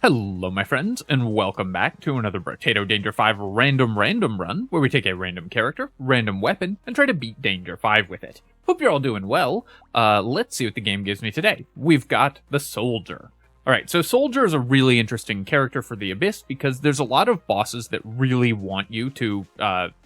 Hello my friends, and welcome back to another Brotato Danger 5 random run, where we take a random character, random weapon, and try to beat Danger 5 with it. Hope you're all doing well. Let's see what the game gives me today. We've got the Soldier. Alright, so Soldier is a really interesting character for the Abyss because there's a lot of bosses that really want you to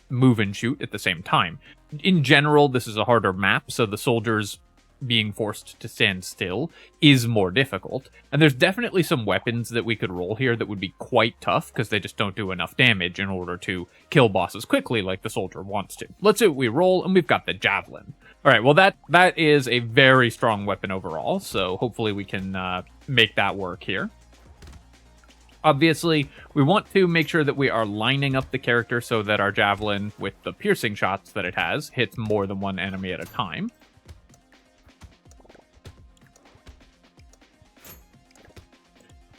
move and shoot at the same time. In general, this is a harder map, so the Soldier's being forced to stand still is more difficult, and there's definitely some weapons that we could roll here that would be quite tough because they just don't do enough damage in order to kill bosses quickly like the Soldier wants to. Let's see what we roll, and we've got the Javelin. Alright, well that is a very strong weapon overall, so hopefully we can make that work here. Obviously, we want to make sure that we are lining up the character so that our Javelin, with the piercing shots that it has, hits more than one enemy at a time.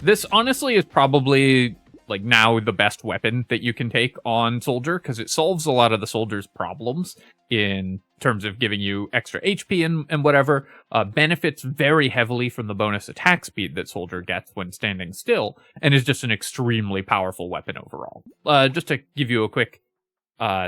This honestly is probably, like, now the best weapon that you can take on Soldier, because it solves a lot of the Soldier's problems in terms of giving you extra HP and whatever. Benefits very heavily from the bonus attack speed that Soldier gets when standing still, and is just an extremely powerful weapon overall. Just to give you a quick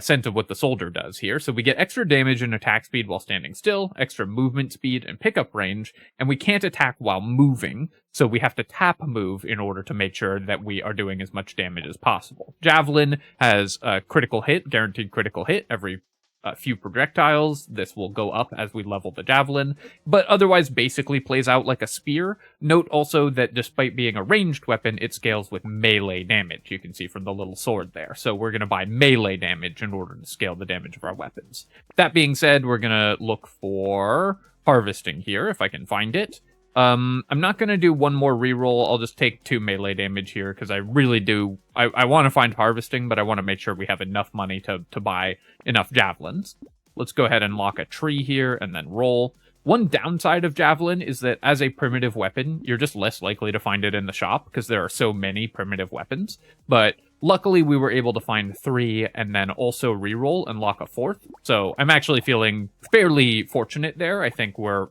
sense of what the Soldier does here. So we get extra damage and attack speed while standing still, extra movement speed and pickup range, and we can't attack while moving, so we have to tap move in order to make sure that we are doing as much damage as possible. Javelin has a critical hit, guaranteed critical hit every few projectiles. This will go up as we level the Javelin, but otherwise basically plays out like a spear. Note also that despite being a ranged weapon, it scales with melee damage. You can see from the little sword there. So we're going to buy melee damage in order to scale the damage of our weapons. That being said, we're going to look for harvesting here, if I can find it. I'm not going to do one more reroll. I'll just take 2 melee damage here, because I really do... I want to find harvesting, but I want to make sure we have enough money to buy enough Javelins. Let's go ahead and lock a tree here, and then roll. One downside of Javelin is that as a primitive weapon, you're just less likely to find it in the shop, because there are so many primitive weapons. But luckily, we were able to find 3, and then also reroll and lock a 4th. So I'm actually feeling fairly fortunate there. I think we're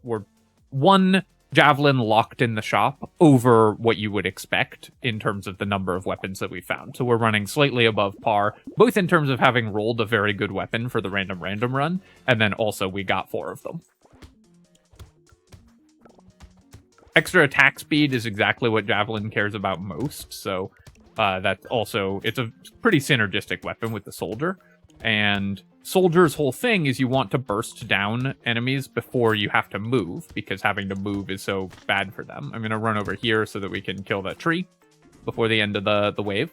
one Javelin locked in the shop over what you would expect in terms of the number of weapons that we found. So we're running slightly above par, both in terms of having rolled a very good weapon for the random run, and then also we got 4 of them. Extra attack speed is exactly what Javelin cares about most, so that's also, it's a pretty synergistic weapon with the Soldier. And Soldier's whole thing is you want to burst down enemies before you have to move, because having to move is so bad for them. I'm going to run over here so that we can kill that tree before the end of the wave.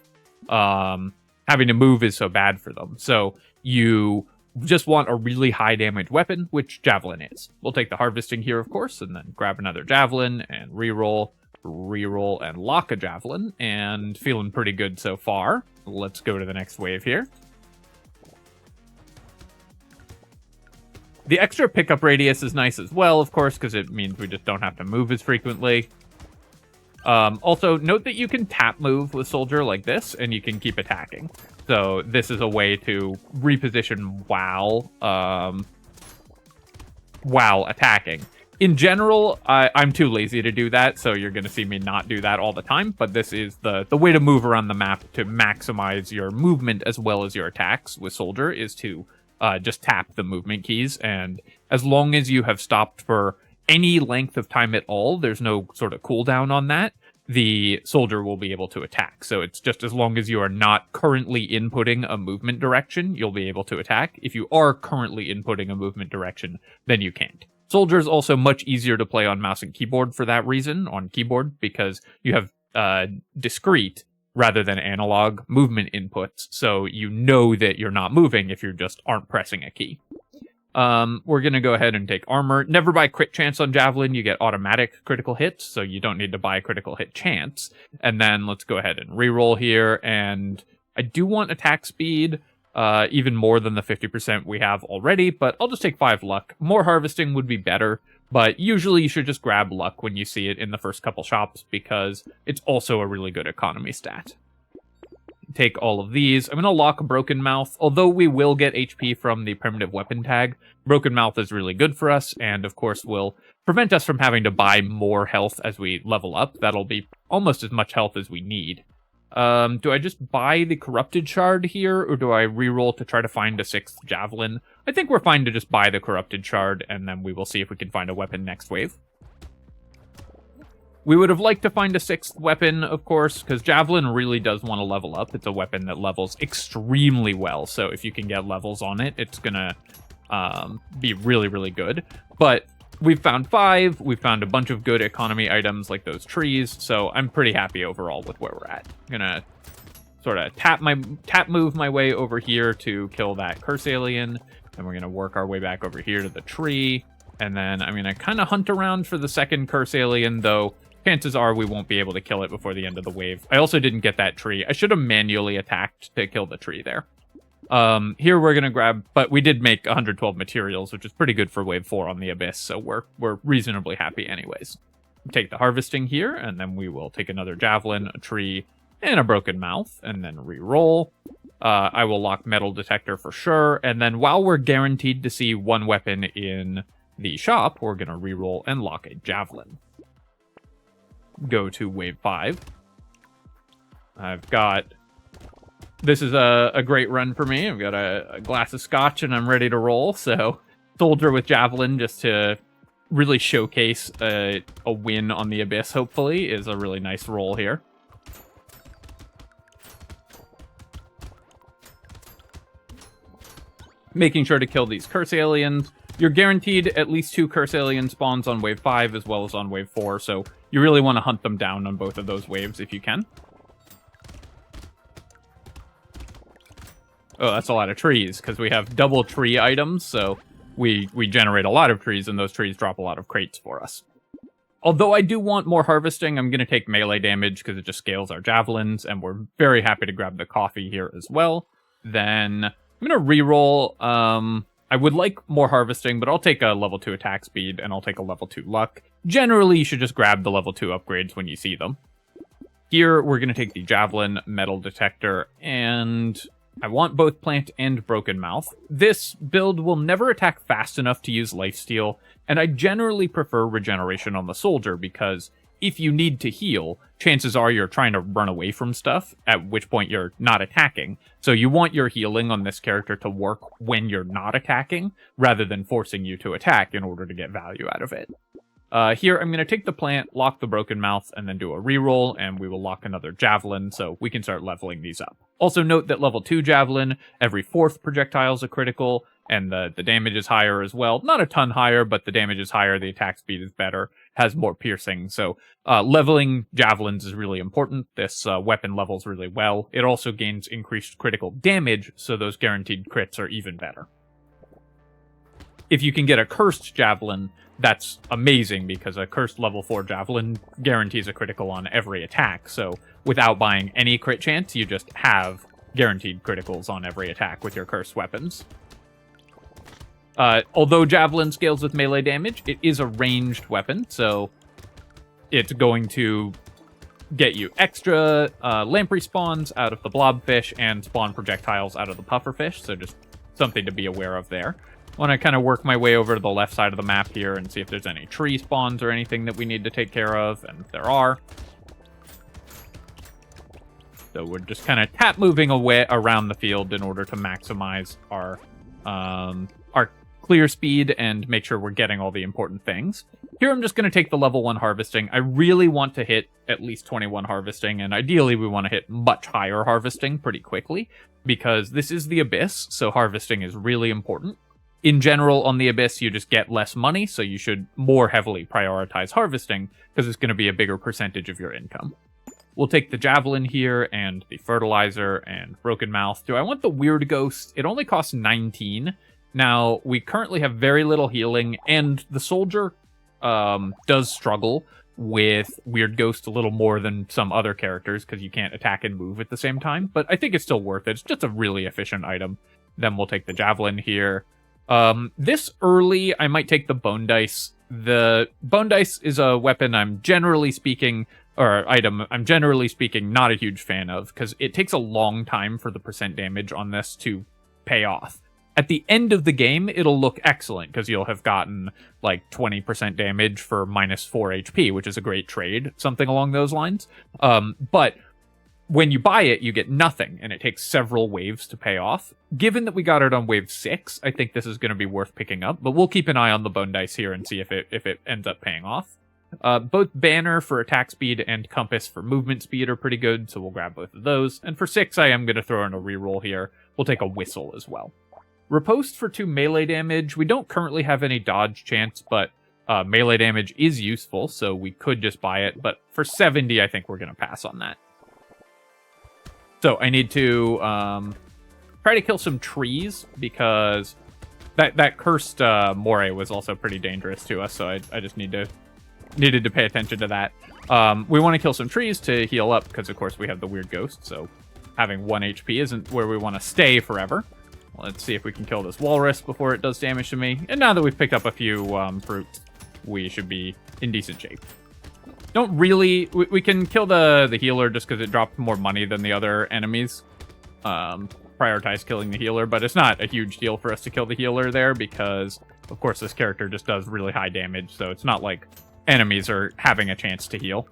Having to move is so bad for them. So you just want a really high damage weapon, which Javelin is. We'll take the harvesting here, of course, and then grab another Javelin and reroll, and lock a Javelin, and feeling pretty good so far. Let's go to the next wave here. The extra pickup radius is nice as well, of course, because it means we just don't have to move as frequently. Also, note that you can tap move with Soldier like this, and you can keep attacking. So this is a way to reposition while attacking. In general, I'm too lazy to do that, so you're going to see me not do that all the time, but this is the way to move around the map to maximize your movement as well as your attacks with Soldier, is to just tap the movement keys, and as long as you have stopped for any length of time at all, there's no sort of cooldown on that, the Soldier will be able to attack. So it's just as long as you are not currently inputting a movement direction, you'll be able to attack. If you are currently inputting a movement direction, then you can't. Soldier is also much easier to play on mouse and keyboard for that reason, on keyboard, because you have discrete rather than analog movement inputs, so you know that you're not moving if you just aren't pressing a key. We're going to go ahead and take armor. Never buy crit chance on Javelin. You get automatic critical hits, so you don't need to buy critical hit chance. And then let's go ahead and reroll here, and I do want attack speed, even more than the 50% we have already, but I'll just take 5 luck. More harvesting would be better, but usually you should just grab luck when you see it in the first couple shops, because it's also a really good economy stat. take all of these. I'm going to lock Broken Mouth. Although we will get HP from the primitive weapon tag, Broken Mouth is really good for us, and of course will prevent us from having to buy more health as we level up. That'll be almost as much health as we need. Do I just buy the Corrupted Shard here, or do I reroll to try to find a 6th Javelin? I think we're fine to just buy the Corrupted Shard, and then we will see if we can find a weapon next wave. We would have liked to find a 6th weapon, of course, because Javelin really does want to level up. It's a weapon that levels extremely well, so if you can get levels on it, it's gonna be really, really good. But we've found 5, we've found a bunch of good economy items like those trees, so I'm pretty happy overall with where we're at. I'm gonna sort of tap move my way over here to kill that curse alien, and we're gonna work our way back over here to the tree, and then I'm gonna kind of hunt around for the second curse alien, though chances are we won't be able to kill it before the end of the wave. I also didn't get that tree. I should have manually attacked to kill the tree there. Here we're gonna grab, but we did make 112 materials, which is pretty good for wave 4 on the Abyss, so we're reasonably happy anyways. Take the harvesting here, and then we will take another Javelin, a tree, and a Broken Mouth, and then re-roll. I will lock Metal Detector for sure, and then while we're guaranteed to see one weapon in the shop, we're gonna re-roll and lock a Javelin. Go to wave 5. I've got... This is a great run for me. I've got a glass of scotch and I'm ready to roll. So, Soldier with Javelin just to really showcase a win on the Abyss, hopefully, is a really nice roll here. Making sure to kill these curse aliens. You're guaranteed at least 2 curse alien spawns on wave 5 as well as on wave 4, so you really want to hunt them down on both of those waves if you can. Oh, that's a lot of trees, because we have double tree items, so we generate a lot of trees, and those trees drop a lot of crates for us. Although I do want more harvesting, I'm going to take melee damage, because it just scales our javelins, and we're very happy to grab the coffee here as well. Then I'm going to reroll. I would like more harvesting, but I'll take a level 2 attack speed, and I'll take a level 2 luck. Generally, you should just grab the level 2 upgrades when you see them. Here, we're going to take the Javelin, Metal Detector, and I want both Plant and Broken Mouth. This build will never attack fast enough to use Lifesteal, and I generally prefer Regeneration on the Soldier, because if you need to heal, chances are you're trying to run away from stuff, at which point you're not attacking. So you want your healing on this character to work when you're not attacking, rather than forcing you to attack in order to get value out of it. Here, I'm going to take the plant, lock the Broken Mouth, and then do a reroll, and we will lock another Javelin, so we can start leveling these up. Also note that level 2 Javelin, every 4th projectile is a critical, and the damage is higher as well. Not a ton higher, but the damage is higher, the attack speed is better, has more piercing, so leveling Javelins is really important. This weapon levels really well. It also gains increased critical damage, so those guaranteed crits are even better. If you can get a Cursed Javelin, that's amazing, because a Cursed level 4 Javelin guarantees a critical on every attack, so without buying any crit chance, you just have guaranteed criticals on every attack with your Cursed weapons. Although Javelin scales with melee damage, it is a ranged weapon, so it's going to get you extra lamprey spawns out of the blobfish and spawn projectiles out of the pufferfish, so just something to be aware of there. I want to kind of work my way over to the left side of the map here and see if there's any tree spawns or anything that we need to take care of, and there are. So we're just kind of tap moving away around the field in order to maximize our clear speed and make sure we're getting all the important things. Here I'm just going to take the level 1 harvesting. I really want to hit at least 21 harvesting, and ideally we want to hit much higher harvesting pretty quickly, because this is the Abyss, so harvesting is really important. In general, on the Abyss, you just get less money, so you should more heavily prioritize harvesting, because it's going to be a bigger percentage of your income. We'll take the Javelin here, and the Fertilizer, and Broken Mouth. Do I want the Weird Ghost? It only costs 19. Now, we currently have very little healing, and the Soldier does struggle with Weird Ghost a little more than some other characters, because you can't attack and move at the same time, but I think it's still worth it. It's just a really efficient item. Then we'll take the Javelin here. This early, I might take the Bone Dice. The Bone Dice is a weapon I'm generally speaking or item I'm generally speaking not a huge fan of, because it takes a long time for the percent damage on this to pay off. At the end of the game, it'll look excellent, because you'll have gotten like 20% damage for -4 HP, which is a great trade, something along those lines. But when you buy it, you get nothing, and it takes several waves to pay off. Given that we got it on wave 6, I think this is going to be worth picking up, but we'll keep an eye on the bone dice here and see if it ends up paying off. Both Banner for attack speed and Compass for movement speed are pretty good, so we'll grab both of those. And for 6, I am going to throw in a reroll here. We'll take a Whistle as well. Riposte for 2 melee damage. We don't currently have any dodge chance, but melee damage is useful, so we could just buy it. But for 70, I think we're going to pass on that. So I need to try to kill some trees, because that cursed moray was also pretty dangerous to us, so I just needed to pay attention to that. We want to kill some trees to heal up, because of course we have the weird ghost, so having 1 HP isn't where we want to stay forever. Let's see if we can kill this walrus before it does damage to me. And now that we've picked up a few fruits, we should be in decent shape. Don't really... We can kill the healer just because it dropped more money than the other enemies. Prioritize killing the healer, but it's not a huge deal for us to kill the healer there, because, of course, this character just does really high damage, so it's not like enemies are having a chance to heal.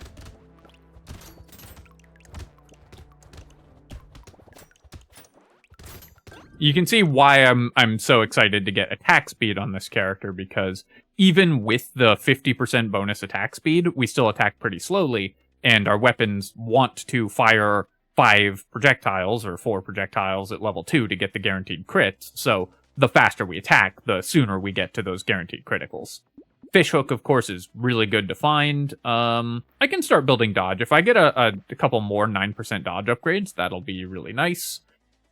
You can see why I'm so excited to get attack speed on this character, because even with the 50% bonus attack speed, we still attack pretty slowly, and our weapons want to fire 5 projectiles or 4 projectiles at level 2 to get the guaranteed crits, so the faster we attack, the sooner we get to those guaranteed criticals. Fishhook, of course, is really good to find. I can start building dodge. If I get a couple more 9% dodge upgrades, that'll be really nice.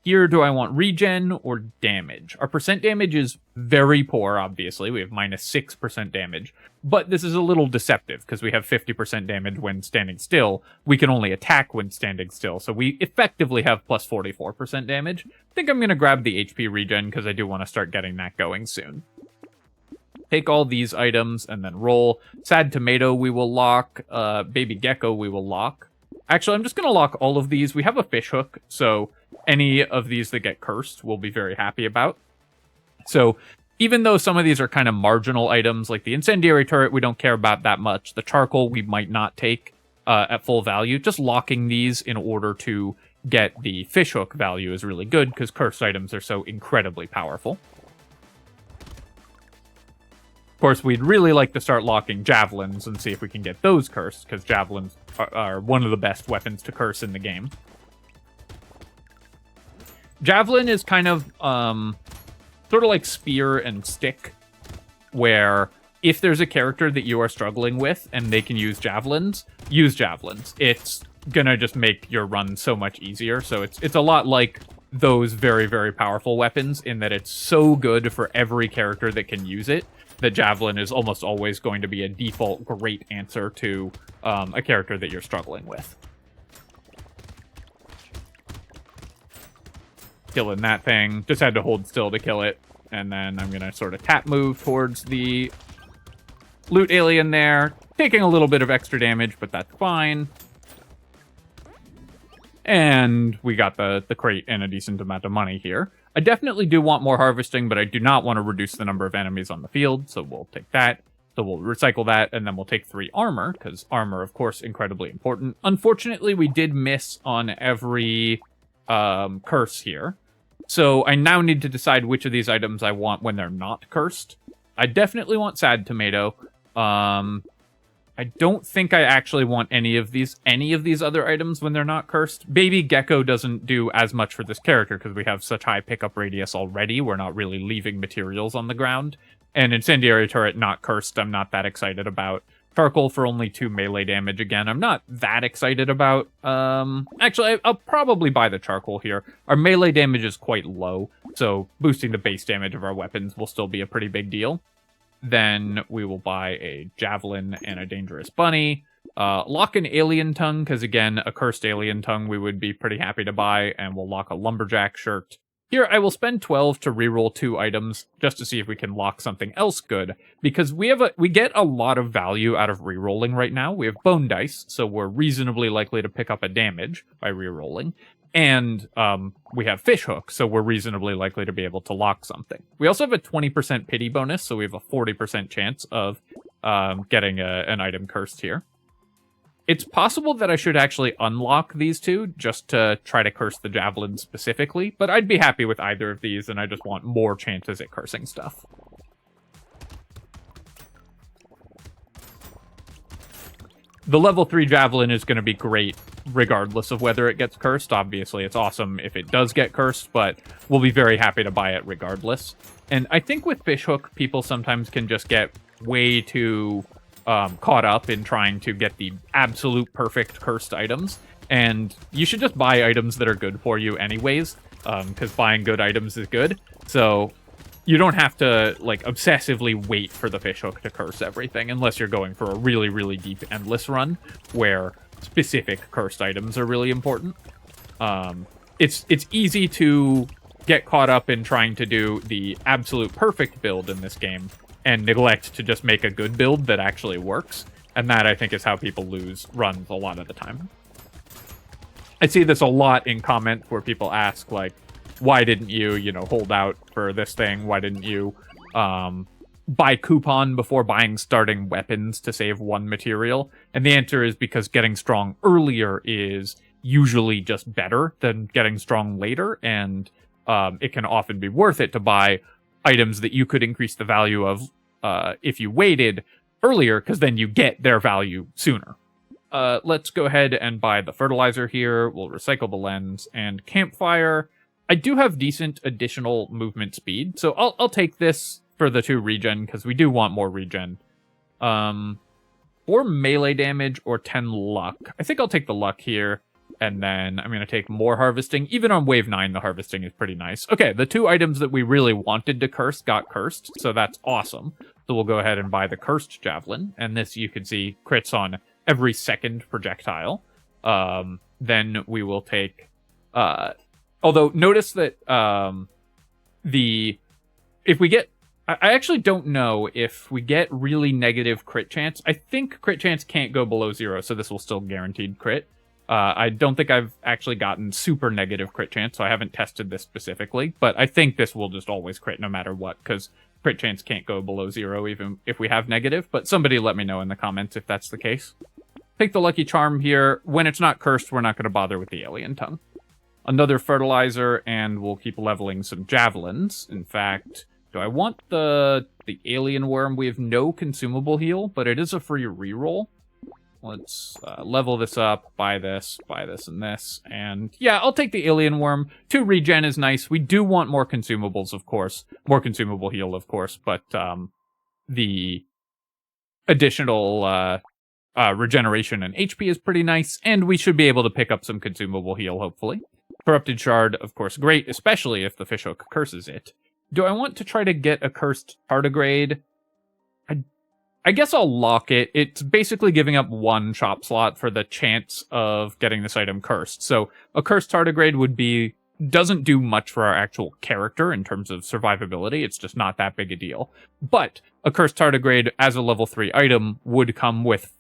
Here, do I want regen or damage? Our percent damage is very poor, obviously. We have -6% damage. But this is a little deceptive, because we have 50% damage when standing still. We can only attack when standing still, so we effectively have plus 44% damage. I think I'm going to grab the HP regen, because I do want to start getting that going soon. Take all these items and then roll. Sad Tomato we will lock. Baby Gecko we will lock. Actually, I'm just going to lock all of these. We have a Fishhook, so any of these that get cursed we'll be very happy about. So even though some of these are kind of marginal items, like the Incendiary Turret we don't care about that much, the Charcoal we might not take at full value, just locking these in order to get the Fishhook value is really good, because cursed items are so incredibly powerful. Of course, we'd really like to start locking Javelins and see if we can get those cursed, because Javelins are one of the best weapons to curse in the game. Javelin is kind of sort of like Spear and Stick, where if there's a character that you are struggling with and they can use Javelins, use Javelins. It's gonna just make your run so much easier. So it's a lot like those very, very powerful weapons, in that it's so good for every character that can use it, that Javelin is almost always going to be a default great answer to a character that you're struggling with. Killing that thing. Just had to hold still to kill it. And then I'm going to sort of tap move towards the loot alien there. Taking a little bit of extra damage, but that's fine. And we got the crate and a decent amount of money here. I definitely do want more harvesting, but I do not want to reduce the number of enemies on the field, so we'll take that. So we'll recycle that, and then we'll take 3 armor, because armor, of course, incredibly important. Unfortunately, we did miss on every curse here. So I now need to decide which of these items I want when they're not cursed. I definitely want Sad Tomato. I don't think I actually want any of these other items when they're not cursed. Baby Gecko doesn't do as much for this character because we have such high pickup radius already. We're not really leaving materials on the ground. And Incendiary Turret not cursed, I'm not that excited about. Charcoal for only 2 melee damage again, I'm not that excited about. Actually, I'll probably buy the Charcoal here. Our melee damage is quite low, so boosting the base damage of our weapons will still be a pretty big deal. Then we will buy a Javelin and a Dangerous Bunny. Lock an Alien Tongue, because again, a cursed Alien Tongue we would be pretty happy to buy, and we'll lock a Lumberjack shirt. Here, I will spend 12 to reroll 2 items just to see if we can lock something else good, because we get a lot of value out of rerolling right now. We have bone dice, so we're reasonably likely to pick up a damage by rerolling, and we have fish hook, so we're reasonably likely to be able to lock something. We also have a 20% pity bonus, so we have a 40% chance of getting an item cursed here. It's possible that I should actually unlock these two just to try to curse the Javelin specifically, but I'd be happy with either of these, and I just want more chances at cursing stuff. The level 3 Javelin is going to be great regardless of whether it gets cursed. Obviously, it's awesome if it does get cursed, but we'll be very happy to buy it regardless. And I think with Fishhook, people sometimes can just get way too caught up in trying to get the absolute perfect cursed items, and you should just buy items that are good for you anyways, because buying good items is good. So you don't have to like obsessively wait for the fishhook to curse everything, unless you're going for a really, really deep endless run where specific cursed items are really important. It's easy to get caught up in trying to do the absolute perfect build in this game and neglect to just make a good build that actually works. And that, I think, is how people lose runs a lot of the time. I see this a lot in comments where people ask, like, why didn't you, hold out for this thing? Why didn't you buy coupon before buying starting weapons to save 1 material? And the answer is because getting strong earlier is usually just better than getting strong later, and it can often be worth it to buy items that you could increase the value of if you waited earlier, because then you get their value sooner. Let's go ahead and buy the fertilizer here. We'll recycle the lens and campfire. I do have decent additional movement speed, so I'll take this for the 2 regen, because we do want more regen. Or melee damage or 10 luck. I think I'll take the luck here. And then I'm going to take more harvesting. Even on wave 9, the harvesting is pretty nice. Okay, the 2 items that we really wanted to curse got cursed, so that's awesome. So we'll go ahead and buy the cursed Javelin. And this, you can see, crits on every second projectile. Then we will take... although, notice that if we get... I actually don't know if we get really negative crit chance. I think crit chance can't go below 0, so this will still guaranteed crit. I don't think I've actually gotten super negative crit chance, so I haven't tested this specifically, but I think this will just always crit no matter what, because crit chance can't go below 0 even if we have negative, but somebody let me know in the comments if that's the case. Take the lucky charm here. When it's not cursed, we're not going to bother with the alien tongue. Another fertilizer, and we'll keep leveling some javelins. In fact, do I want the alien worm? We have no consumable heal, but it is a free reroll. Let's level this up, buy this, and this. And yeah, I'll take the alien worm. 2 regen is nice. We do want more consumables, of course. More consumable heal, of course. But the additional regeneration and HP is pretty nice. And we should be able to pick up some consumable heal, hopefully. Corrupted shard, of course, great, especially if the fishhook curses it. Do I want to try to get a cursed tardigrade? I guess I'll lock it. It's basically giving up 1 shop slot for the chance of getting this item cursed. So a cursed tardigrade doesn't do much for our actual character in terms of survivability. It's just not that big a deal. But a cursed tardigrade as a level 3 item would come with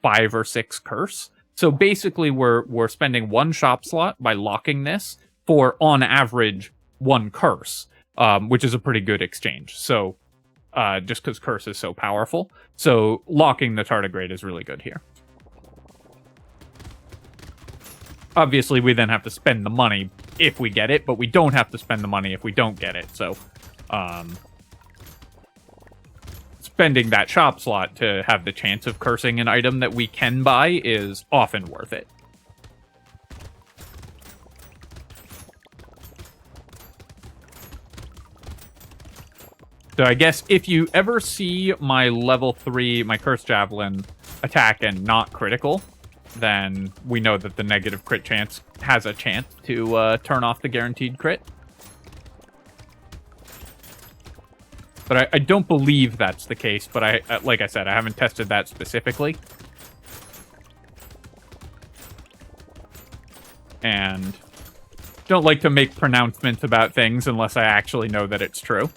5 or 6 curse. So basically we're spending 1 shop slot by locking this for, on average, 1 curse, which is a pretty good exchange. So just because curse is so powerful. So locking the tardigrade is really good here. Obviously, we then have to spend the money if we get it, but we don't have to spend the money if we don't get it. So spending that shop slot to have the chance of cursing an item that we can buy is often worth it. So I guess if you ever see my level 3, my Cursed Javelin, attack and not critical, then we know that the negative crit chance has a chance to turn off the guaranteed crit. But I don't believe that's the case, but like I said, I haven't tested that specifically. And don't like to make pronouncements about things unless I actually know that it's true.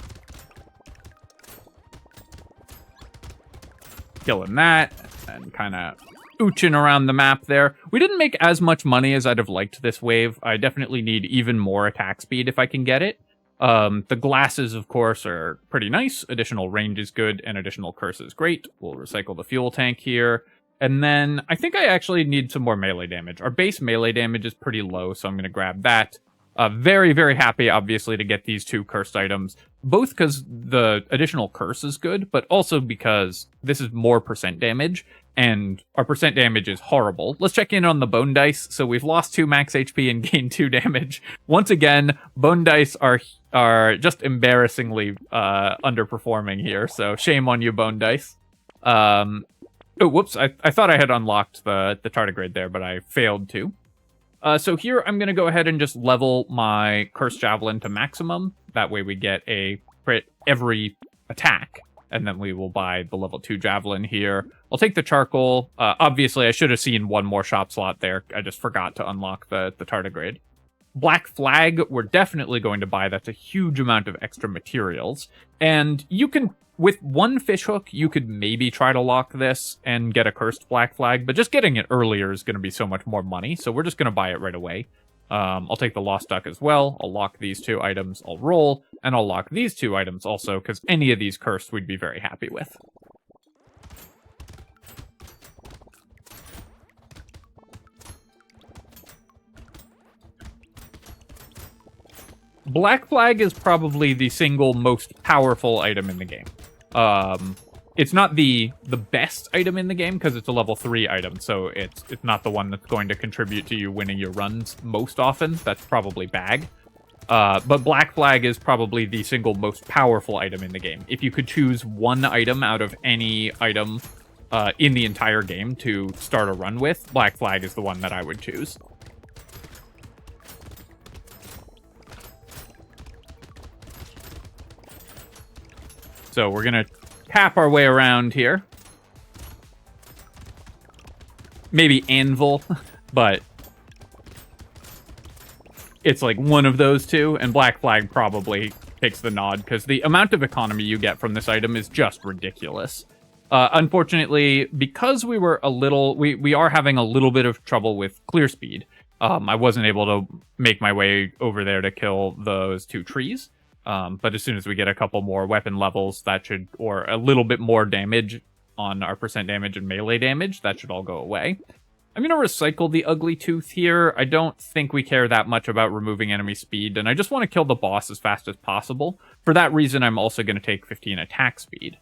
Killing that, and kind of ooching around the map there. We didn't make as much money as I'd have liked this wave. I definitely need even more attack speed if I can get it. The glasses, of course, are pretty nice. Additional range is good, and additional curse is great. We'll recycle the fuel tank here. And then I think I actually need some more melee damage. Our base melee damage is pretty low, so I'm going to grab that. Very, very happy, obviously, to get these 2 cursed items, both because the additional curse is good, but also because this is more percent damage, and our percent damage is horrible. Let's check in on the bone dice. So we've lost 2 max HP and gained 2 damage. Once again, bone dice are just embarrassingly underperforming here, so shame on you, bone dice. Oh, whoops, I thought I had unlocked the Tardigrade there, but I failed to. So here I'm going to go ahead and just level my Cursed Javelin to maximum. That way we get a crit every attack. And then we will buy the level 2 Javelin here. I'll take the charcoal. Obviously, I should have seen one more shop slot there. I just forgot to unlock the Tardigrade. Black Flag, we're definitely going to buy. That's a huge amount of extra materials. And you can, with 1 fishhook, you could maybe try to lock this and get a cursed Black Flag, but just getting it earlier is going to be so much more money, so we're just going to buy it right away. I'll take the Lost Duck as well. I'll lock these 2 items. I'll roll, and I'll lock these 2 items also, because any of these cursed we'd be very happy with. Black Flag is probably the single most powerful item in the game. It's not the best item in the game because it's a level 3 item, so it's not the one that's going to contribute to you winning your runs most often. That's probably Bag. But Black Flag is probably the single most powerful item in the game. If you could choose one item out of any item in the entire game to start a run with, Black Flag is the one that I would choose. So we're going to tap our way around here. Maybe anvil, but it's like one of those 2, and Black Flag probably takes the nod, because the amount of economy you get from this item is just ridiculous. Unfortunately, because we were we are having a little bit of trouble with clear speed, I wasn't able to make my way over there to kill those 2 trees. But as soon as we get a couple more weapon levels, that should, or a little bit more damage on our percent damage and melee damage, that should all go away. I'm going to recycle the Ugly Tooth here. I don't think we care that much about removing enemy speed, and I just want to kill the boss as fast as possible. For that reason, I'm also going to take 15 attack speed.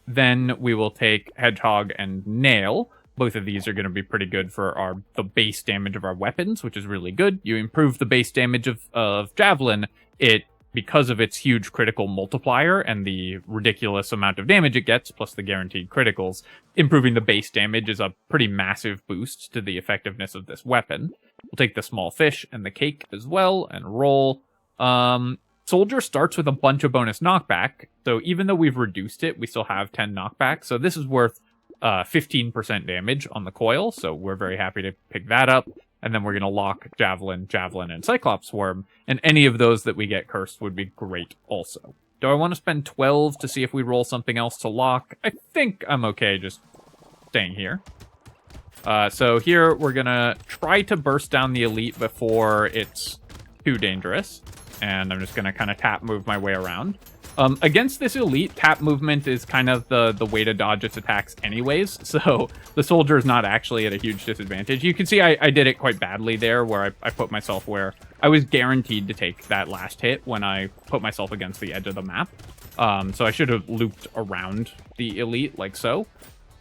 Then we will take Hedgehog and Nail. Both of these are going to be pretty good for the base damage of our weapons, which is really good. You improve the base damage of Javelin, because of its huge critical multiplier and the ridiculous amount of damage it gets, plus the guaranteed criticals, improving the base damage is a pretty massive boost to the effectiveness of this weapon. We'll take the small fish and the cake as well, and roll. Soldier starts with a bunch of bonus knockback, so even though we've reduced it, we still have 10 knockback, so this is worth 15% damage on the coil, so we're very happy to pick that up. And then we're going to lock Javelin, and Cyclops Swarm. And any of those that we get cursed would be great also. Do I want to spend 12 to see if we roll something else to lock? I think I'm okay just staying here. So here we're going to try to burst down the elite before it's too dangerous. And I'm just going to kind of tap move my way around. Against this elite, tap movement is kind of the way to dodge its attacks anyways, so the soldier is not actually at a huge disadvantage. You can see I did it quite badly there, where I put myself where I was guaranteed to take that last hit when I put myself against the edge of the map. So I should have looped around the elite like so,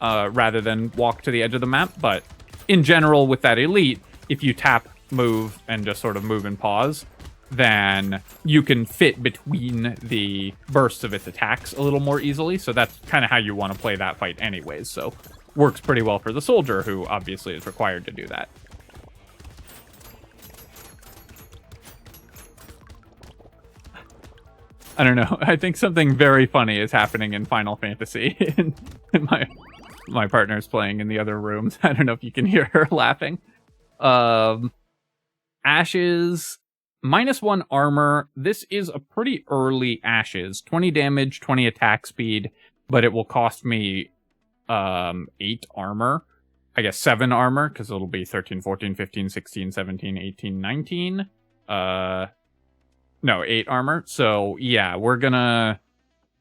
rather than walk to the edge of the map, but in general with that elite, if you tap, move, and just sort of move and pause, then you can fit between the bursts of its attacks a little more easily. So that's kind of how you want to play that fight anyways. So works pretty well for the soldier, who obviously is required to do that. I don't know. I think something very funny is happening in Final Fantasy. and my partner's playing in the other rooms. I don't know if you can hear her laughing. Ashes... -1 armor. This is a pretty early Ashes. 20 damage, 20 attack speed, but it will cost me 8 armor. I guess 7 armor, because it'll be 13, 14, 15, 16, 17, 18, 19. No, 8 armor. So, yeah, we're gonna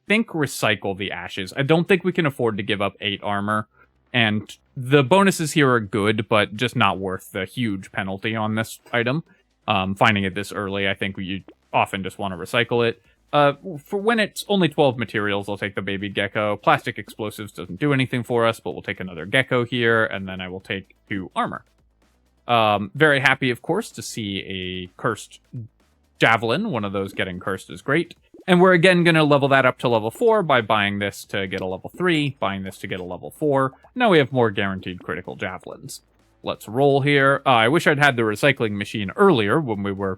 recycle the Ashes. I don't think we can afford to give up 8 armor. And the bonuses here are good, but just not worth the huge penalty on this item. Finding it this early, I think you often just want to recycle it. For when it's only 12 materials, I'll take the baby gecko. Plastic explosives doesn't do anything for us, but we'll take another gecko here, and then I will take 2 armor. Very happy, of course, to see a cursed javelin. One of those getting cursed is great. And we're again going to level that up to level 4 by buying this to get a level 3, buying this to get a level 4. Now we have more guaranteed critical javelins. Let's roll here. I wish I'd had the recycling machine earlier when we were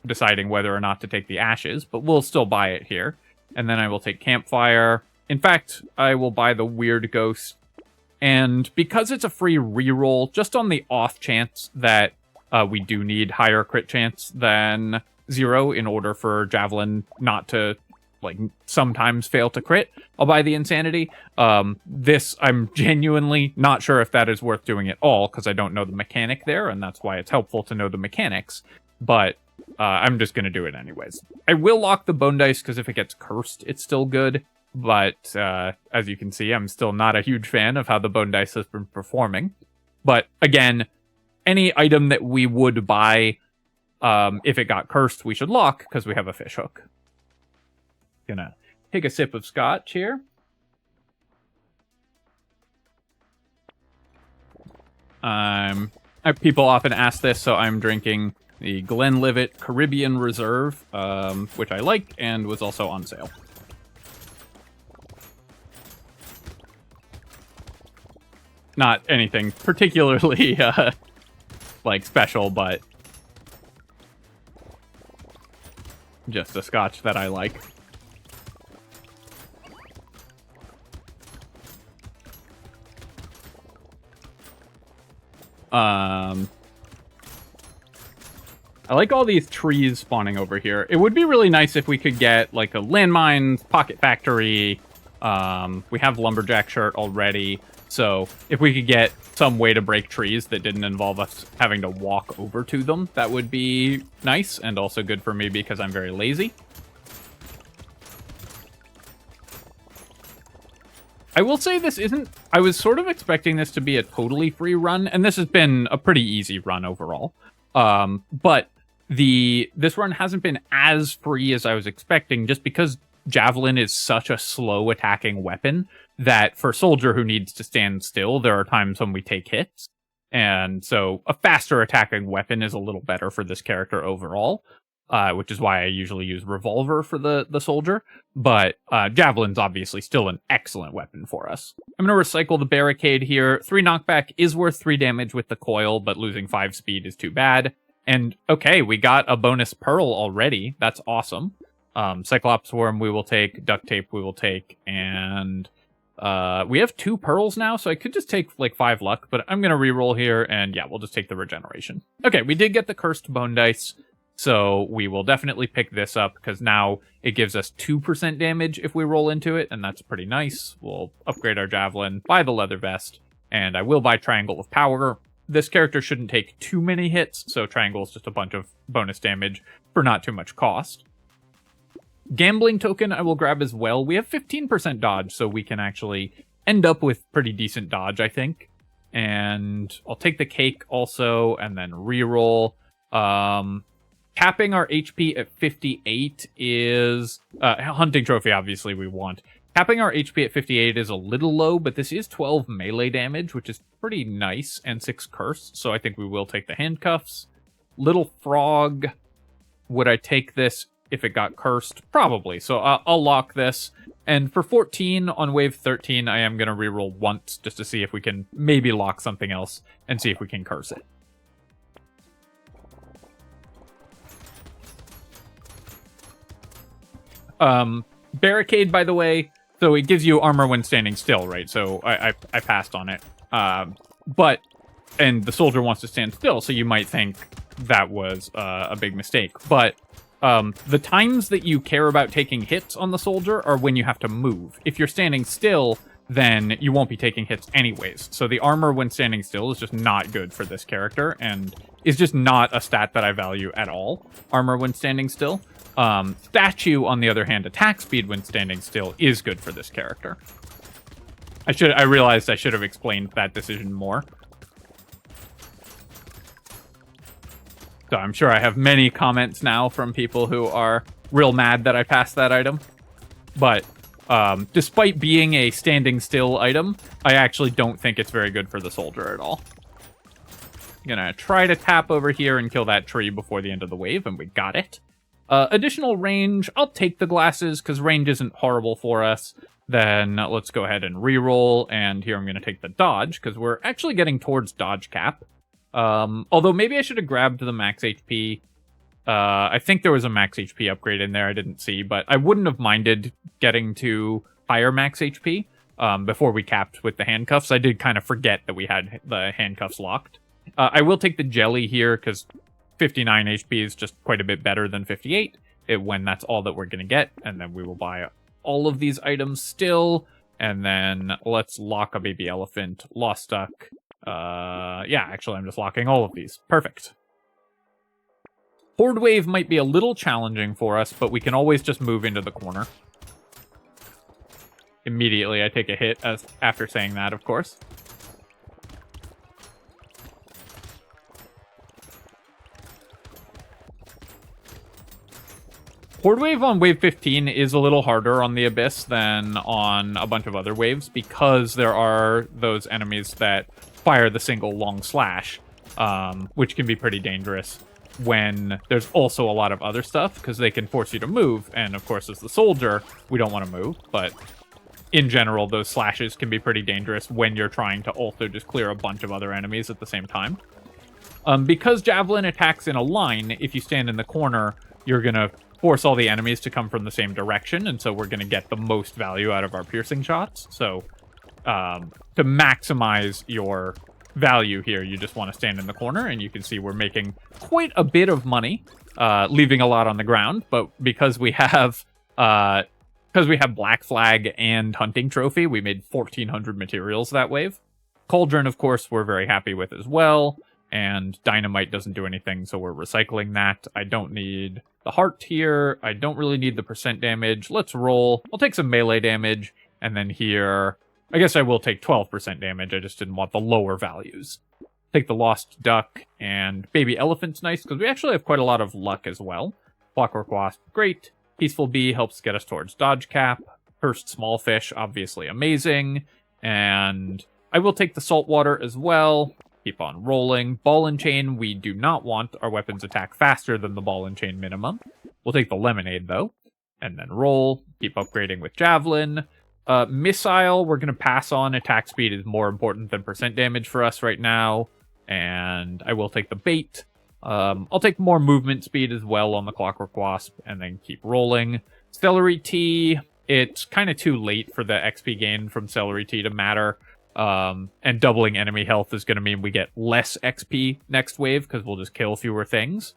deciding whether or not to take the Ashes, but we'll still buy it here. And then I will take Campfire. In fact, I will buy the Weird Ghost. And because it's a free reroll, just on the off chance that we do need higher crit chance than 0 in order for Javelin not to, like, sometimes fail to crit, I'll buy the Insanity. This, I'm genuinely not sure if that is worth doing at all, because I don't know the mechanic there, and that's why it's helpful to know the mechanics. But I'm just going to do it anyways. I will lock the Bone Dice, because if it gets cursed, it's still good. But as you can see, I'm still not a huge fan of how the Bone Dice has been performing. But again, any item that we would buy, if it got cursed, we should lock, because we have a fish hook. Gonna take a sip of scotch here. People often ask this, so I'm drinking the Glenlivet Caribbean Reserve, which I like, and was also on sale. Not anything particularly, like, special, but just a scotch that I like. I like all these trees spawning over here. It would be really nice if we could get, like, a landmines, pocket factory. We have lumberjack shirt already. So if we could get some way to break trees that didn't involve us having to walk over to them, that would be nice, and also good for me because I'm very lazy. I will say this isn't... I was sort of expecting this to be a totally free run, and this has been a pretty easy run overall. But this run hasn't been as free as I was expecting, just because Javelin is such a slow attacking weapon that for a soldier who needs to stand still, there are times when we take hits. And so a faster attacking weapon is a little better for this character overall, which is why I usually use Revolver for the soldier. But Javelin's obviously still an excellent weapon for us. I'm going to recycle the Barricade here. 3 knockback is worth 3 damage with the coil, but losing 5 speed is too bad. And okay, we got a bonus Pearl already. That's awesome. Cyclops Worm we will take, Duct Tape we will take, and we have 2 pearls now, so I could just take like 5 luck, but I'm going to reroll here, and yeah, we'll just take the regeneration. Okay, we did get the cursed Bone Dice, so we will definitely pick this up, because now it gives us 2% damage if we roll into it, and that's pretty nice. We'll upgrade our Javelin, buy the Leather Vest, and I will buy Triangle of Power. This character shouldn't take too many hits, so Triangle is just a bunch of bonus damage for not too much cost. Gambling Token I will grab as well. We have 15% dodge, so we can actually end up with pretty decent dodge, I think. And I'll take the Cake also, and then reroll. Capping our HP at 58 is... Hunting Trophy, obviously, we want. Capping our HP at 58 is a little low, but this is 12 melee damage, which is pretty nice, and 6 curse, so I think we will take the Handcuffs. Little Frog, would I take this if it got cursed? Probably. So I'll lock this. And for 14 on wave 13, I am going to reroll once just to see if we can maybe lock something else and see if we can curse it. Barricade, by the way, so it gives you armor when standing still, right? So I passed on it. But and the soldier wants to stand still, so you might think that was a big mistake. But the times that you care about taking hits on the soldier are when you have to move. If you're standing still, then you won't be taking hits anyways. So the armor when standing still is just not good for this character, and is just not a stat that I value at all, armor when standing still. Statue, on the other hand, attack speed when standing still is good for this character. I realized I should have explained that decision more. So I'm sure I have many comments now from people who are real mad that I passed that item. But despite being a standing still item, I actually don't think it's very good for the soldier at all. Gonna try to tap over here and kill that tree before the end of the wave, and we got it. Additional range, I'll take the glasses, because range isn't horrible for us. Then let's go ahead and reroll, and here I'm going to take the dodge, because we're actually getting towards dodge cap. Although maybe I should have grabbed the max HP. I think there was a max HP upgrade in there I didn't see, but I wouldn't have minded getting to higher max HP before we capped with the handcuffs. I did kind of forget that we had the handcuffs locked. I will take the jelly here, because 59 HP is just quite a bit better than 58 when that's all that we're going to get, and then we will buy all of these items still, and then let's lock a baby elephant, lost duck. Yeah, actually I'm just locking all of these. Perfect. Horde wave might be a little challenging for us, but we can always just move into the corner. Immediately I take a hit after saying that, of course. Horde wave on wave 15 is a little harder on the Abyss than on a bunch of other waves, because there are those enemies that fire the single long slash, which can be pretty dangerous when there's also a lot of other stuff, because they can force you to move, and of course as the soldier, we don't want to move, but in general, those slashes can be pretty dangerous when you're trying to also just clear a bunch of other enemies at the same time. Because Javelin attacks in a line, if you stand in the corner, you're going to force all the enemies to come from the same direction, and so we're going to get the most value out of our piercing shots. So to maximize your value here, you just want to stand in the corner, and you can see we're making quite a bit of money, leaving a lot on the ground. But because we have Black Flag and Hunting Trophy, we made 1,400 materials that wave. Cauldron, of course, we're very happy with as well. And Dynamite doesn't do anything, so we're recycling that. I don't need the heart here. I don't really need the percent damage. Let's roll. I'll take some melee damage. And then here, I guess I will take 12% damage. I just didn't want the lower values. Take the Lost Duck, and Baby Elephant's nice, because we actually have quite a lot of luck as well. Clockwork Wasp, great. Peaceful Bee helps get us towards dodge cap. Cursed Small Fish, obviously amazing. And I will take the Saltwater as well. Keep on rolling. Ball and Chain, we do not want. Our weapons attack faster than the Ball and Chain minimum. We'll take the Lemonade, though. And then roll. Keep upgrading with Javelin. Missile, we're going to pass on. Attack speed is more important than percent damage for us right now. And I will take the Bait. I'll take more movement speed as well on the Clockwork Wasp. And then keep rolling. Celery Tea, it's kind of too late for the XP gain from Celery Tea to matter. And doubling enemy health is going to mean we get less XP next wave, because we'll just kill fewer things.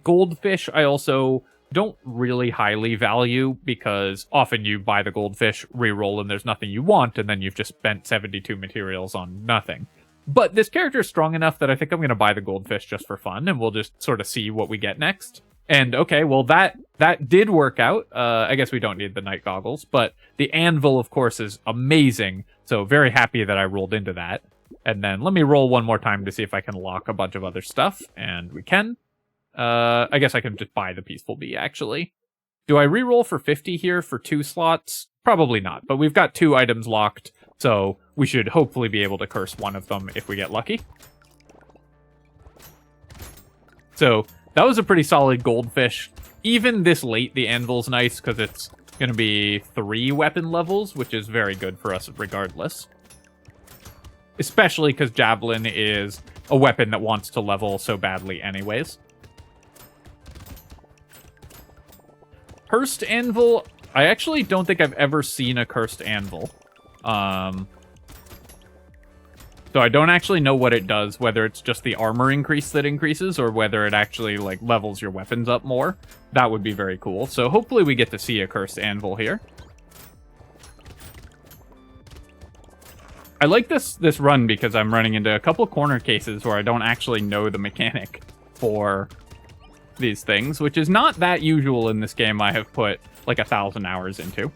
Goldfish, I also don't really highly value, because often you buy the Goldfish, reroll, and there's nothing you want, and then you've just spent 72 materials on nothing. But this character is strong enough that I think I'm going to buy the Goldfish just for fun, and we'll just sort of see what we get next. And okay, well that did work out. I guess we don't need the night goggles, but the anvil, of course, is amazing. So very happy that I rolled into that. And then let me roll one more time to see if I can lock a bunch of other stuff. And we can. I guess I can just buy the Peaceful Bee, actually. Do I reroll for 50 here for 2 slots? Probably not, but we've got 2 items locked, so we should hopefully be able to curse one of them if we get lucky. So that was a pretty solid Goldfish. Even this late, the anvil's nice, because it's going to be 3 weapon levels, which is very good for us regardless. Especially because Javelin is a weapon that wants to level so badly anyways. Cursed Anvil, I actually don't think I've ever seen a Cursed Anvil. So I don't actually know what it does, whether it's just the armor increase that increases or whether it actually like levels your weapons up more. That would be very cool. So hopefully we get to see a cursed anvil here. I like this run because I'm running into a couple corner cases where I don't actually know the mechanic for these things, which is not that usual in this game I have put like 1,000 hours into.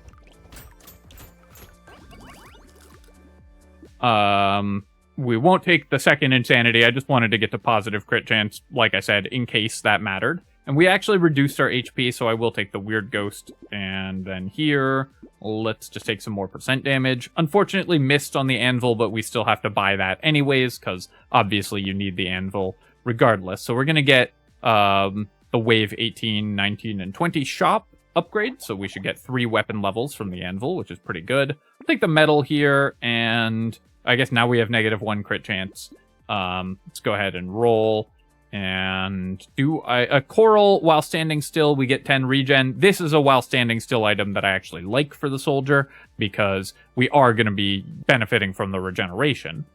We won't take the second insanity. I just wanted to get to positive crit chance, like I said, in case that mattered. And we actually reduced our HP, so I will take the weird ghost. And then here, let's just take some more % damage. Unfortunately, missed on the anvil, but we still have to buy that anyways, because obviously you need the anvil regardless. So we're going to get the wave 18, 19, and 20 shop upgrade. So we should get 3 weapon levels from the anvil, which is pretty good. I'll take the metal here, and I guess now we have -1 crit chance. Let's go ahead and roll. And do a coral while standing still, we get 10 regen. This is a while standing still item that I actually like for the soldier, because we are going to be benefiting from the regeneration.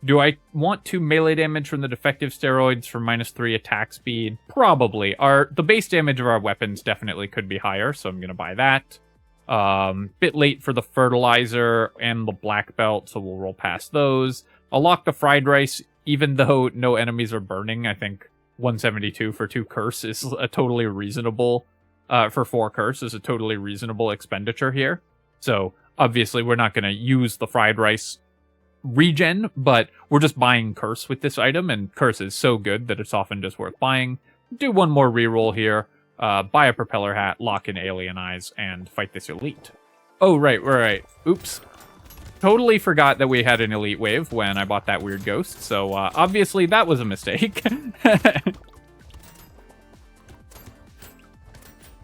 Do I want to melee damage from the defective steroids for -3 attack speed? Probably. The base damage of our weapons definitely could be higher, so I'm going to buy that. Bit late for the fertilizer and the black belt, so we'll roll past those. I'll lock the fried rice, even though no enemies are burning. I think 172 for 2 curse is a totally reasonable, for 4 curse is a totally reasonable expenditure here. So obviously we're not going to use the fried rice regen, but we're just buying curse with this item, and curse is so good that it's often just worth buying. Do one more reroll here. Buy a propeller hat, lock in alien eyes, and fight this elite. Oh, right. Oops. Totally forgot that we had an elite wave when I bought that weird ghost, so obviously that was a mistake.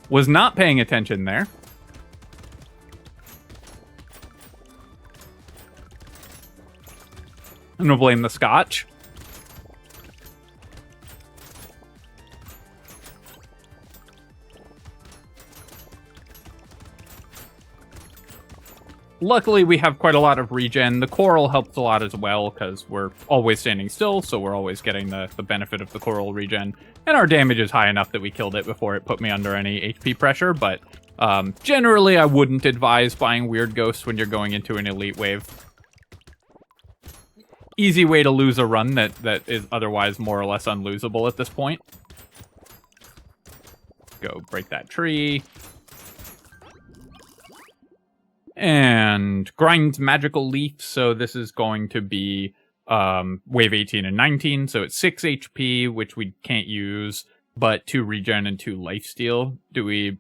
Was not paying attention there. I'm gonna blame the scotch. Luckily, we have quite a lot of regen. The coral helps a lot as well, because we're always standing still, so we're always getting the benefit of the coral regen. And our damage is high enough that we killed it before it put me under any HP pressure, but generally I wouldn't advise buying weird ghosts when you're going into an elite wave. Easy way to lose a run that is otherwise more or less unlosable at this point. Go break that tree. And grind magical leaf, so this is going to be wave 18 and 19, so it's 6 HP, which we can't use, but 2 regen and 2 lifesteal.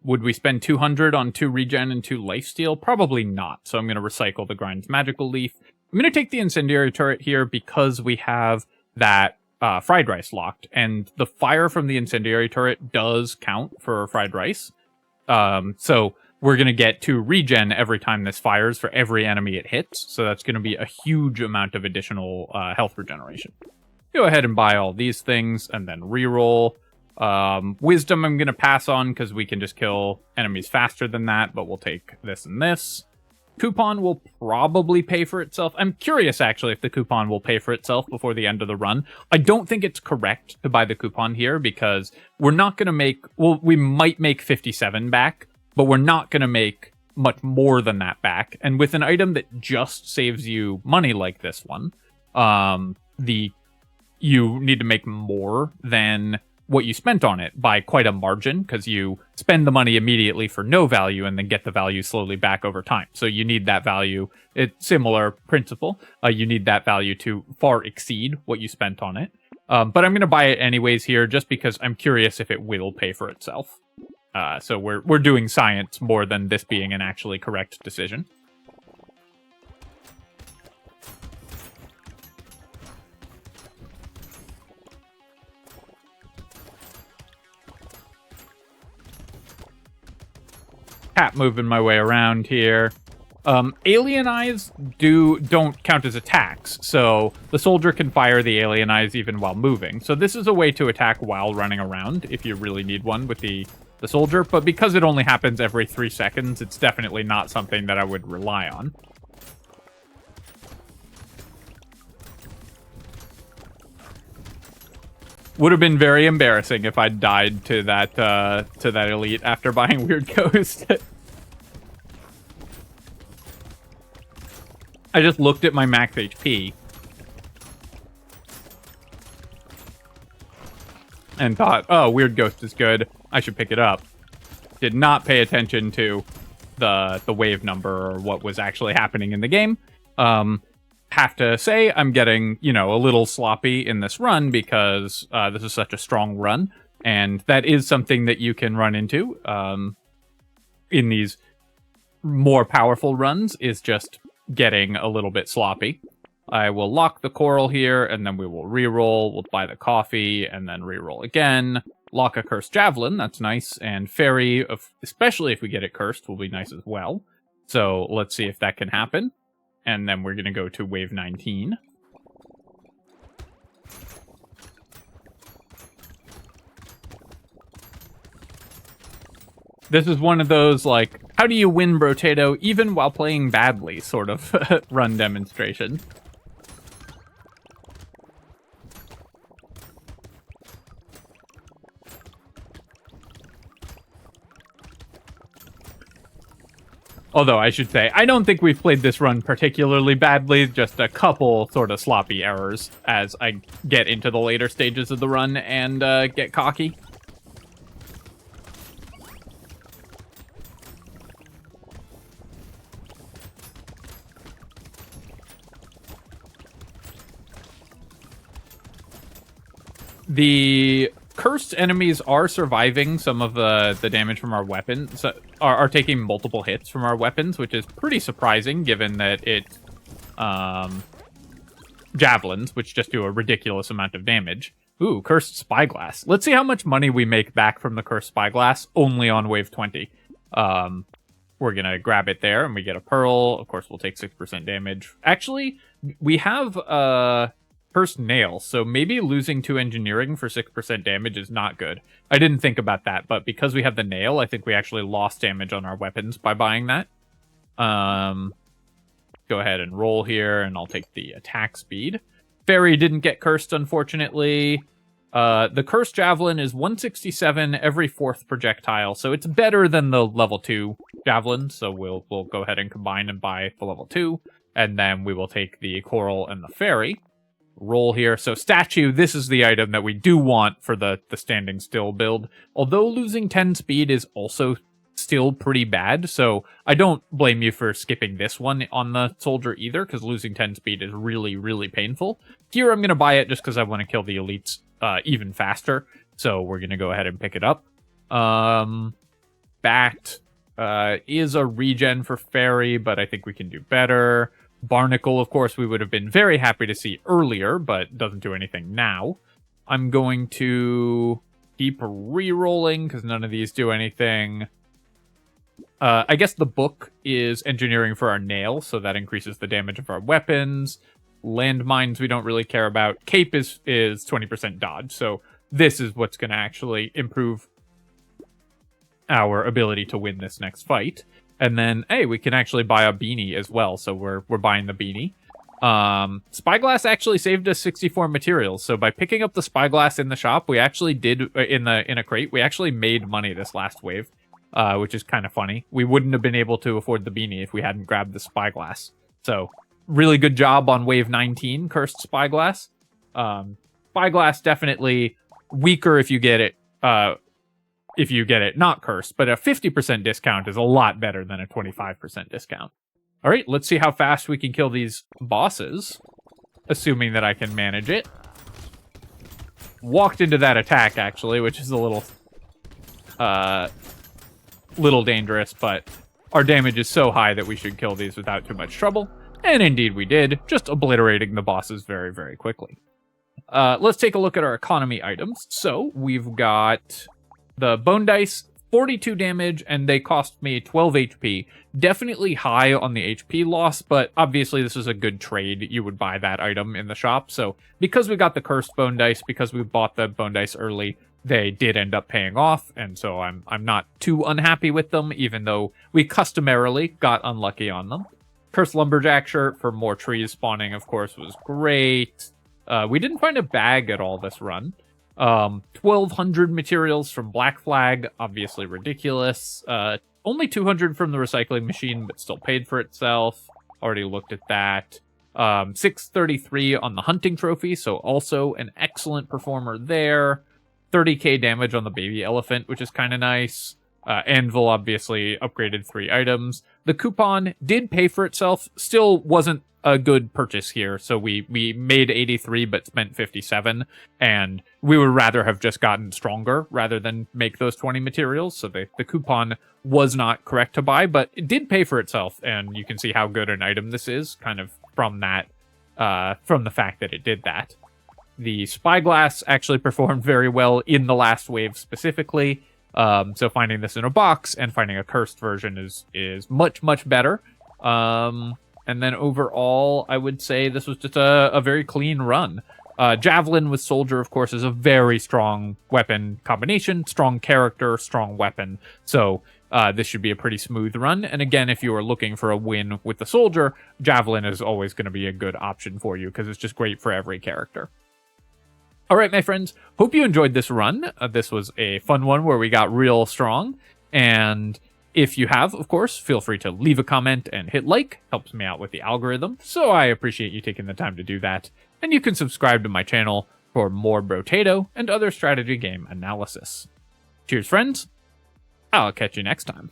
Would we spend 200 on 2 regen and 2 lifesteal? Probably not, so I'm going to recycle the grind magical leaf. I'm going to take the incendiary turret here because we have that fried rice locked, and the fire from the incendiary turret does count for fried rice. So we're going to get 2 regen every time this fires for every enemy it hits. So that's going to be a huge amount of additional health regeneration. Go ahead and buy all these things and then reroll. Wisdom I'm going to pass on because we can just kill enemies faster than that, but we'll take this and this. Coupon will probably pay for itself. I'm curious, actually, if the coupon will pay for itself before the end of the run. I don't think it's correct to buy the coupon here because we're not going to make... Well, we might make 57 back, but we're not going to make much more than that back. And with an item that just saves you money like this one, you need to make more than what you spent on it by quite a margin, because you spend the money immediately for no value and then get the value slowly back over time. So you need that value. It's similar principle. You need that value to far exceed what you spent on it. But I'm going to buy it anyways here just because I'm curious if it will pay for itself. So we're doing science more than this being an actually correct decision. Cat moving my way around here. Alien eyes don't count as attacks, so the soldier can fire the alien eyes even while moving. So this is a way to attack while running around if you really need one with the soldier, but because it only happens every 3 seconds, it's definitely not something that I would rely on. Would have been very embarrassing if I died to that elite after buying Weird Ghost. I just looked at my max HP and thought, oh, Weird Ghost is good. I should pick it up. Did not pay attention to the wave number or what was actually happening in the game. Have to say I'm getting, a little sloppy in this run because this is such a strong run, and that is something that you can run into in these more powerful runs, is just getting a little bit sloppy. I will lock the coral here, and then we will reroll. We'll buy the coffee, and then reroll again. Lock a cursed javelin, that's nice, and fairy, especially if we get it cursed, will be nice as well. So let's see if that can happen. And then we're going to go to wave 19. This is one of those, like, how do you win Brotato even while playing badly sort of run demonstration. Although, I should say, I don't think we've played this run particularly badly, just a couple sort of sloppy errors as I get into the later stages of the run and get cocky. The cursed enemies are surviving some of the damage from our weapons, are taking multiple hits from our weapons, which is pretty surprising given that it's javelins, which just do a ridiculous amount of damage. Ooh, cursed spyglass. Let's see how much money we make back from the cursed spyglass only on wave 20. We're gonna grab it there and we get a pearl. Of course, we'll take 6% damage. Actually, we have cursed nail, so maybe losing 2 engineering for 6% damage is not good. I didn't think about that, but because we have the nail, I think we actually lost damage on our weapons by buying that. Go ahead and roll here, and I'll take the attack speed. Fairy didn't get cursed, unfortunately. The cursed javelin is 167 every 4th projectile, so it's better than the level 2 javelin, so we'll go ahead and combine and buy the level 2, and then we will take the coral and the fairy. Roll here. So statue, this is the item that we do want for the standing still build. Although losing 10 speed is also still pretty bad, so I don't blame you for skipping this one on the soldier either, because losing 10 speed is really, really painful. Here I'm going to buy it just because I want to kill the elites even faster, so we're going to go ahead and pick it up. Bat is a regen for fairy, but I think we can do better. Barnacle, of course, we would have been very happy to see earlier, but doesn't do anything now. I'm going to keep re-rolling, because none of these do anything. I guess the book is engineering for our nail, so that increases the damage of our weapons. Landmines we don't really care about. Cape is 20% dodge, so this is what's going to actually improve our ability to win this next fight. And then, hey, we can actually buy a beanie as well, so we're buying the beanie. Spyglass actually saved us 64 materials, so by picking up the spyglass in the shop, we actually did, in a crate, we actually made money this last wave, which is kind of funny. We wouldn't have been able to afford the beanie if we hadn't grabbed the spyglass. So, really good job on wave 19, cursed spyglass. Spyglass definitely weaker if you get it, not cursed, but a 50% discount is a lot better than a 25% discount. All right, let's see how fast we can kill these bosses, assuming that I can manage it. Walked into that attack, actually, which is a little dangerous, but our damage is so high that we should kill these without too much trouble. And indeed we did, just obliterating the bosses very, very quickly. Let's take a look at our economy items. So we've got the bone dice, 42 damage, and they cost me 12 HP. Definitely high on the HP loss, but obviously this is a good trade. You would buy that item in the shop. So because we got the cursed bone dice, because we bought the bone dice early, they did end up paying off, and so I'm not too unhappy with them, even though we customarily got unlucky on them. Cursed lumberjack shirt for more trees spawning, of course, was great. We didn't find a bag at all this run. 1,200 materials from Black Flag, obviously ridiculous. Only 200 from the recycling machine, but still paid for itself. Already looked at that. 633 on the hunting trophy, so also an excellent performer there. 30k damage on the baby elephant, which is kind of nice. Anvil obviously upgraded 3 items. The coupon did pay for itself, still wasn't a good purchase here, so we made 83 but spent 57, and we would rather have just gotten stronger rather than make those 20 materials, so the coupon was not correct to buy, but it did pay for itself, and you can see how good an item this is, kind of from that, from the fact that it did that. The spyglass actually performed very well in the last wave specifically, so finding this in a box and finding a cursed version is much better. And then overall, I would say this was just a very clean run. Javelin with Soldier, of course, is a very strong weapon combination, strong character, strong weapon. So this should be a pretty smooth run. And again, if you are looking for a win with the Soldier, Javelin is always going to be a good option for you because it's just great for every character. All right, my friends, hope you enjoyed this run. This was a fun one where we got real strong. And if you have, of course, feel free to leave a comment and hit like. Helps me out with the algorithm, so I appreciate you taking the time to do that. And you can subscribe to my channel for more Brotato and other strategy game analysis. Cheers, friends. I'll catch you next time.